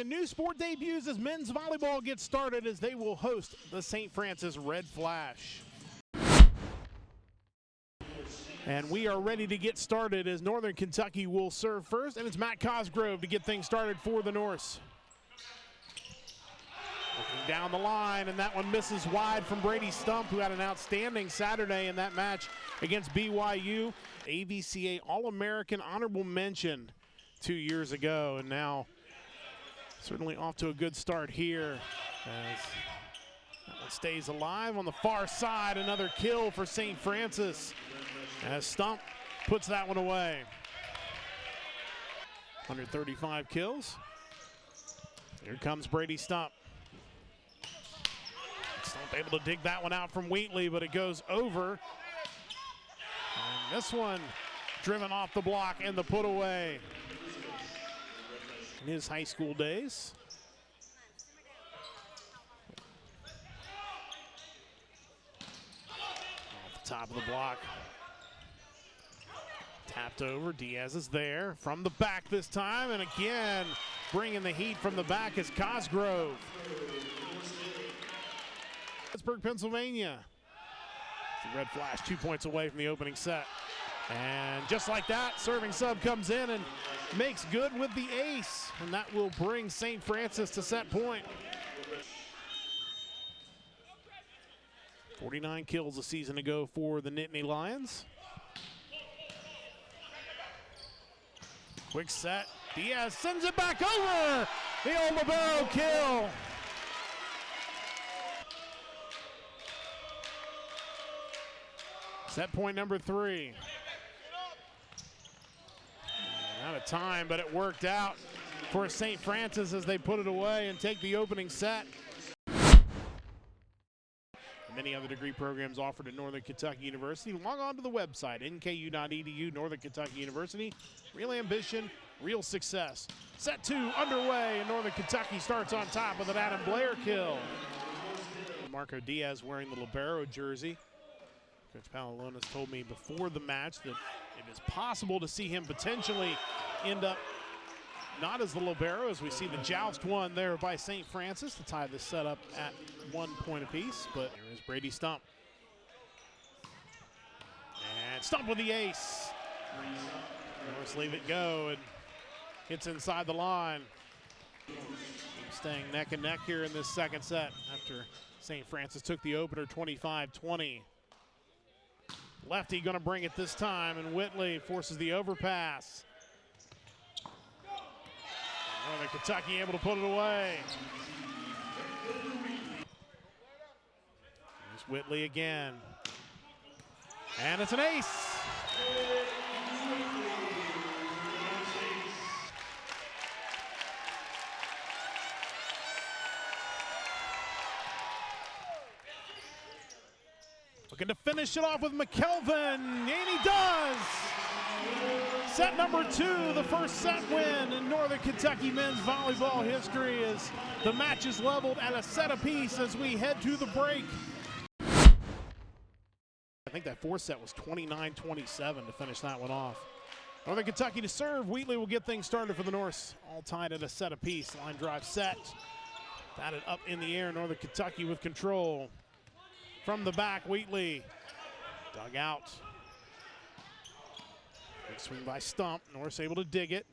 And new sport debuts as men's volleyball gets started as they will host the St. Francis Red Flash. And we are ready to get started as Northern Kentucky will serve first, and it's Matt Cosgrove to get things started for the Norse. Looking down the line, and that one misses wide from Brady Stump, who had an outstanding Saturday in that match against BYU. AVCA All-American honorable mention 2 years ago, and now certainly off to a good start here as that one stays alive on the far side. Another kill for St. Francis as Stump puts that one away. 135 kills. Here comes Brady Stump. Stump able to dig that one out from Wheatley, but it goes over. And this one driven off the block and the put away. In his high school days. Off the top of the block. Tapped over, Diaz is there from the back this time, and again bringing the heat from the back is Cosgrove. Pittsburgh, Pennsylvania. The Red Flash 2 points away from the opening set. And just like that, serving sub comes in and makes good with the ace, and that will bring St. Francis to set point. 49 kills a season ago for the Nittany Lions. Quick set, Diaz sends it back over. The old libero kill. Set point number 3. Out of time, but it worked out for St. Francis as they put it away and take the opening set. Many other degree programs offered at Northern Kentucky University. Log on to the website, nku.edu, Northern Kentucky University. Real ambition, real success. Set 2 underway, and Northern Kentucky starts on top with an Adam Blair kill. Marco Diaz wearing the libero jersey. Coach Palalonis told me before the match that it is possible to see him potentially end up not as the libero, as we see the joust won there by St. Francis to tie this set up at 1 point apiece. But here is Brady Stump. And Stump with the ace. Norse leave it go, and hits inside the line. Staying neck and neck here in this second set after St. Francis took the opener 25-20. Lefty gonna bring it this time, and Whitley forces the overpass. Northern Kentucky able to put it away. There's Whitley again. And it's an ace. Looking to finish it off with McKelvin, and he does! Set number 2, the first set win in Northern Kentucky men's volleyball history, as the match is leveled at a set apiece as we head to the break. I think that 4th set was 29-27 to finish that one off. Northern Kentucky to serve. Wheatley will get things started for the Norse. All tied at a set apiece. Line drive set. Batted up in the air. Northern Kentucky with control. From the back, Wheatley dug out. Big swing by Stump. Norse able to dig it.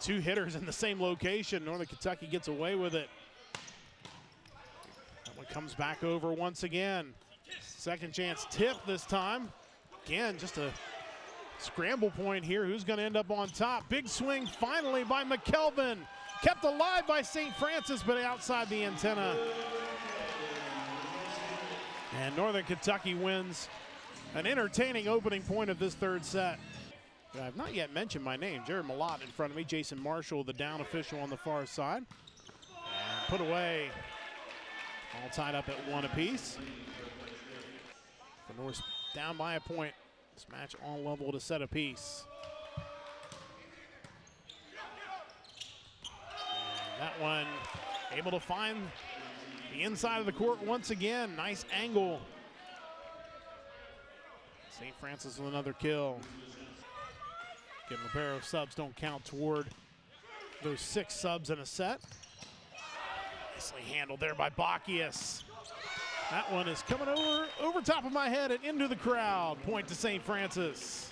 2 hitters in the same location. Northern Kentucky gets away with it. That one comes back over once again. Second chance tip this time. Again, just a scramble point here. Who's going to end up on top? Big swing finally by McKelvin. Kept alive by St. Francis, but outside the antenna. And Northern Kentucky wins an entertaining opening point of this 3rd set. I've not yet mentioned my name. Jared Malott in front of me. Jason Marshall, the down official on the far side. And put away. All tied up at 1 apiece. The Norse down by a point. This match all level to set apiece. And that one able to find the inside of the court once again. Nice angle. St. Francis with another kill. Again, libero subs don't count toward Those 6 subs in a set. Nicely handled there by Bacchius. That one is coming over top of my head and into the crowd. Point to St. Francis.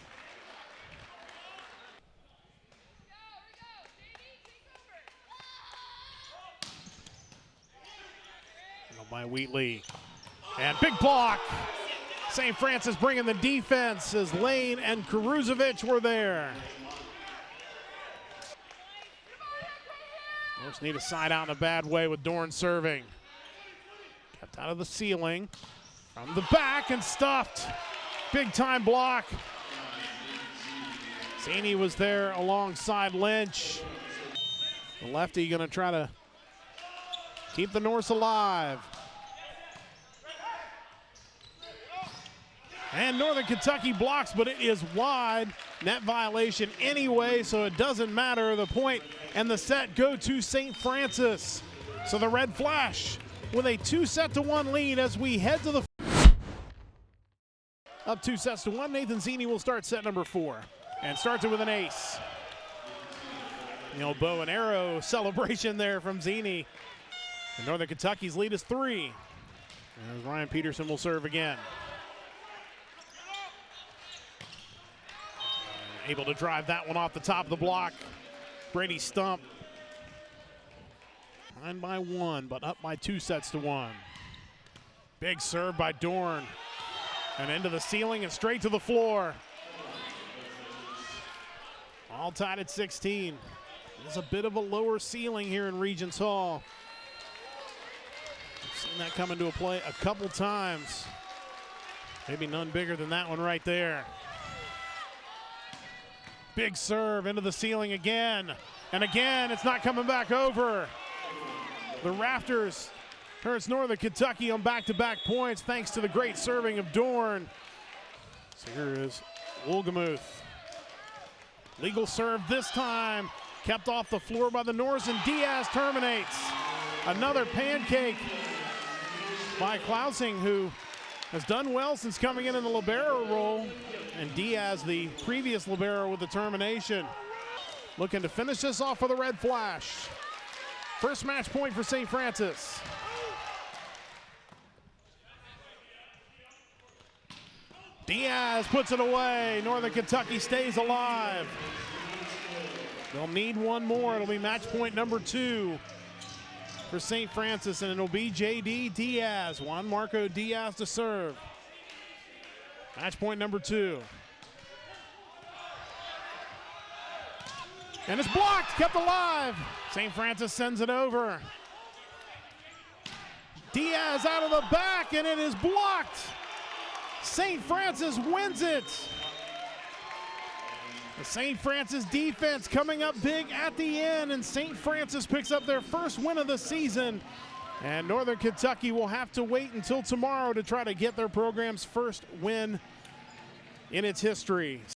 By Wheatley. And big block. St. Francis bringing the defense as Lane and Karuzovic were there. Norse need a side out in a bad way with Dorn serving. Kept out of the ceiling. From the back and stuffed. Big time block. Zini was there alongside Lynch. The lefty going to try to keep the Norse alive. And Northern Kentucky blocks, but it is wide. Net violation anyway, so it doesn't matter. The point and the set go to St. Francis. So the Red Flash with a 2-set-to-1 lead as we head to the up 2-sets-to-1. Nathan Zini will start set number 4 and starts it with an ace. You know, bow and arrow celebration there from Zini. And Northern Kentucky's lead is 3. As Ryan Peterson will serve again. Able to drive that one off the top of the block. Brady Stump. Behind by 1, but up by 2-sets-to-1. Big serve by Dorn. And into the ceiling and straight to the floor. All tied at 16. There's a bit of a lower ceiling here in Regents Hall. I've seen that come into a play a couple times. Maybe none bigger than that one right there. Big serve into the ceiling again. And again, it's not coming back over. The rafters hurts Northern Kentucky on back-to-back points thanks to the great serving of Dorn. So here is Wolgemuth. Legal serve this time. Kept off the floor by the Norse, and Diaz terminates. Another pancake by Klausing, who has done well since coming in the libero role. And Diaz, the previous libero, with the termination. Looking to finish this off for the Red Flash. First match point for St. Francis. Diaz puts it away. Northern Kentucky stays alive. They'll need one more. It'll be match point number 2 for St. Francis, and it'll be J.D. Diaz. Juan Marco Diaz to serve. Match point number 2. And it's blocked, kept alive. St. Francis sends it over. Diaz out of the back, and it is blocked. St. Francis wins it. The St. Francis defense coming up big at the end, and St. Francis picks up their first win of the season. And Northern Kentucky will have to wait until tomorrow to try to get their program's first win in its history.